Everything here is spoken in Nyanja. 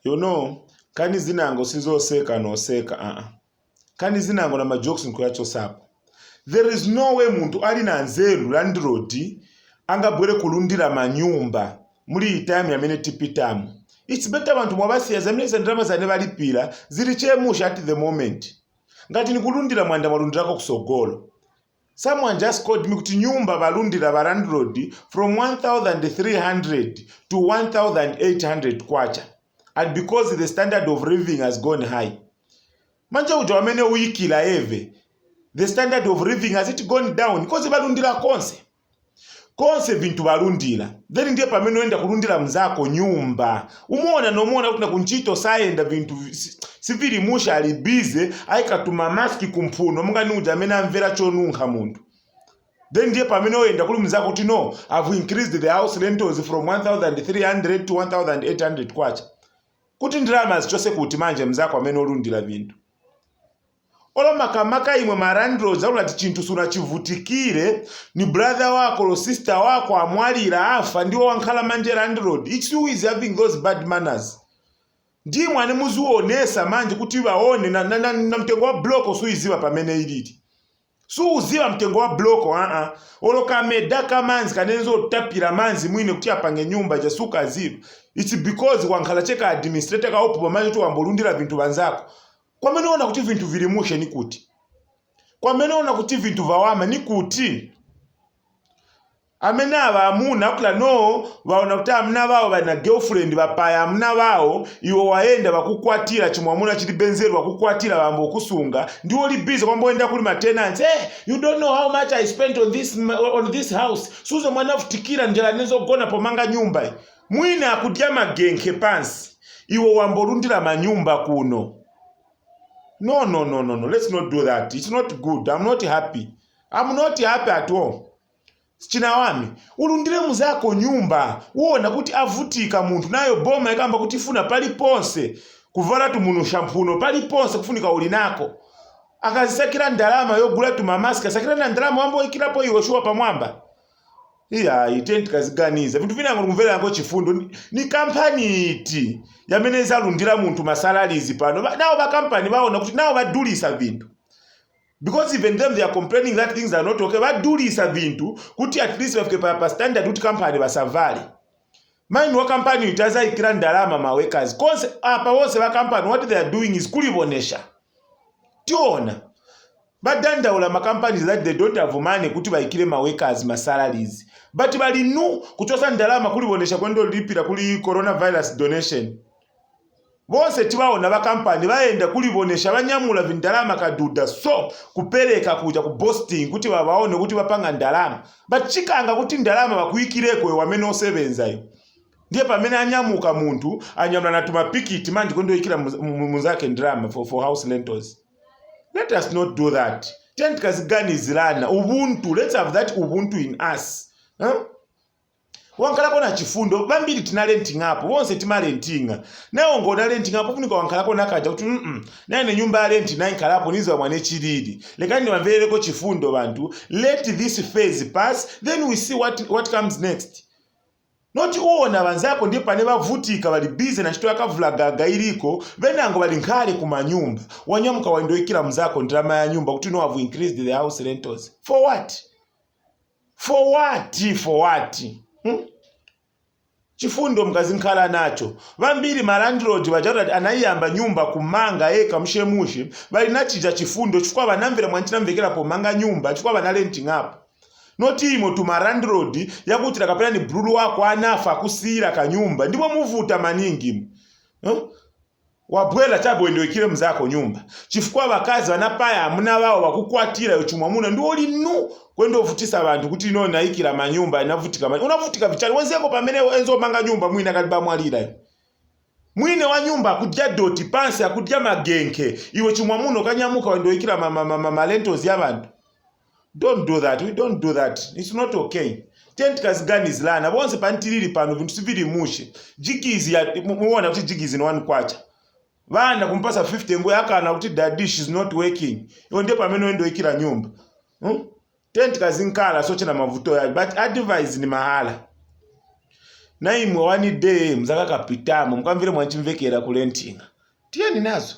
You know, kani zinango sizoseka noseka kani zinango na majokes nkuracho sapo. There is no way muntu ali na nzeru landlord angabwere kulundira manyumba muri time yamene tipitamu. It's better bantu mwabasi yazamene ndrama zane balipira zili chemusha at the moment. Ngati nikulundira mwanda malundirako kusogolo. Someone just called me kuti nyumba balundira ba landlord from 1,300 to 1,800 kwacha. And because the standard of living has gone high. Manja uja wamene uikila eve. The standard of living has it gone down because balundira konse vintu balundira. Then ndiye pamene oenda kulundira mzako nyumba. Umuona nomuona kuti nakunchito sayenda vintu sivili musha ali busy aikatuma maski kumphuno mungani uja amene amvera chonunkha muntu. Then ndiye pamene oenda kuli mzako kuti no, I've increased the house rentals from 1,300 to 1,800 kwacha. Kuti ndrama zichose kuti manje mzako amene olundira vintu. Olo makamaka imwe marandroza ulati chintu suna chivutikire ni brother wako lo sister wako amwalira afa ndiwo wankhala manje landlord. It's who is having those bad manners. Ndi mwane muzuonesa manje kuti baone na mtengo wa bloko suiziwa pamene iliti. Suuziwa mtengo wa bloko Olo kameda kamanzi kanenzo tapira manzi mwine kuti apange nyumba jasuka ziru. It's because wankhala cheka administrator ka opo manje tu ambolundira vintu banzako. Kwa mene ona kuti vintu vilimushe ni kuti. Kwa mene ona kuti vintu vawama ni kuti. Amena aba amuna kula no waona kuti amuna bao bana girlfriend bapaya amuna bao iwo waenda bakukwatira chimwe amuna chili benzeru bakukwatira bambo kusunga ndiwo li busy kwambo enda kuli maintenance. You don't know how much I spent on this house. Suzo mwana futikira njala nezo gona pomanga nyumba. Mwine akudya magenke pansi. Iwo wambolundira manyumba kuno. No. Let's not do that. It's not good. I'm not happy. I'm not happy at all. Chinawami. Ulundire muzako nyumba. Uona kuti avutika muntu. Nayo boma ikamba kuti funa pali ponse. Kuvala tumunu shampuno. Pali ponse kufunika ulinako. Akazisakira ndalama yogula tumamaska. Sakira na ndalama wambo ikilapo iwoshuwa pa mwamba. Itenti kaziganiza. Vintu vina ngumvela yango chifundo. Ni kampani iti. Yameneza lundira muntu masalarizi pano. Now ba company baona kuti now badulisa vintu. Because even them they are complaining that things are not okay. Badulisa vintu kuti at least bafike pa standard kuti company basavale. Mine wa company itaza ikira ndalama ma workers. Konse apa wose ba company what they are doing is kulibonesha. Tiona. Badanda ula ma companies that they don't have money kuti baikire ma workers ma salaries. But bali nu kuchosa ndalama kulibonesha kwendo lipira kuli coronavirus donation. Bose tibaona ba company baenda kulibonesha banyamula vindalama kaduda so kupeleka kuja ku boasting kuti babaone kuti bapanga ndalama. Bachikanga kuti ndalama bakuyikireko wamene osebenza yo. Ndiye pamene anyamuka muntu anyamula na tumapikiti manje kwendo ikira muzake ndalama for house rentals. Let us not do that. Tent kazigani zilana. Ubuntu. Let's have that Ubuntu in us. Wankalako na chifundo. Bambili tina renting hapo. Wonse tima rentinga. Na ongo na renting hapo. Kunika wankalako na kaja. Na ene nyumba renti na inkalapo nizo wa mwane chiridi. Lekani waveleko chifundo bantu. Let this phase pass. Then we see what comes next. Noti uona wanzako ndiye pane bavutika bali busy na chitoya kavulaga iliko benango bali nkale kuma nyumba wanyamuka waindo ikira mzako ndrama ya nyumba kuti no have increased the house rentals for what chifundo mkazi nkala nacho vambiri malandlord bajara anayamba nyumba kumanga eka mshemushi bali nachija chifundo chikwa banamvera mwanchina mvekera pomanga nyumba chikwa bana renting up. Noti imo tumarandroad yakuti lakapela ni brulu wako anafa kusira kanyumba ndipo muvuta maningi. Wabwela chabo endo ikire mzako nyumba. Chifukwa bakazi banapaya amuna wao bakukwatira yo chumwa muna ndo oli nu kwendo ovutisa abantu kuti no naikira manyumba inavutika unavutika vichali wenzeko pamene enzo manga nyumba mwina kaliba mwalira. Mwine wa nyumba kudya doti pansi akudya magenke iwe chumwa muno kanyamuka wendo ikira lentos y'abantu. Don't do that. We don't do that. It's not okay. Tent kazigani zilana. Bonse pantilili pano vintu sivili mushe. Jigizi ya muona kuti jigizi no one kwacha. Vana kumpasa 50 ngwe akana kuti the dish is not working. Yo ndipo ameno endo ikira nyumba. Tent kazinkala soche na mavuto ya but advice ni mahala. naimwe wanidde muzakakapitamo mukamvire mwanchimvekera kulentinga tiyeni nazo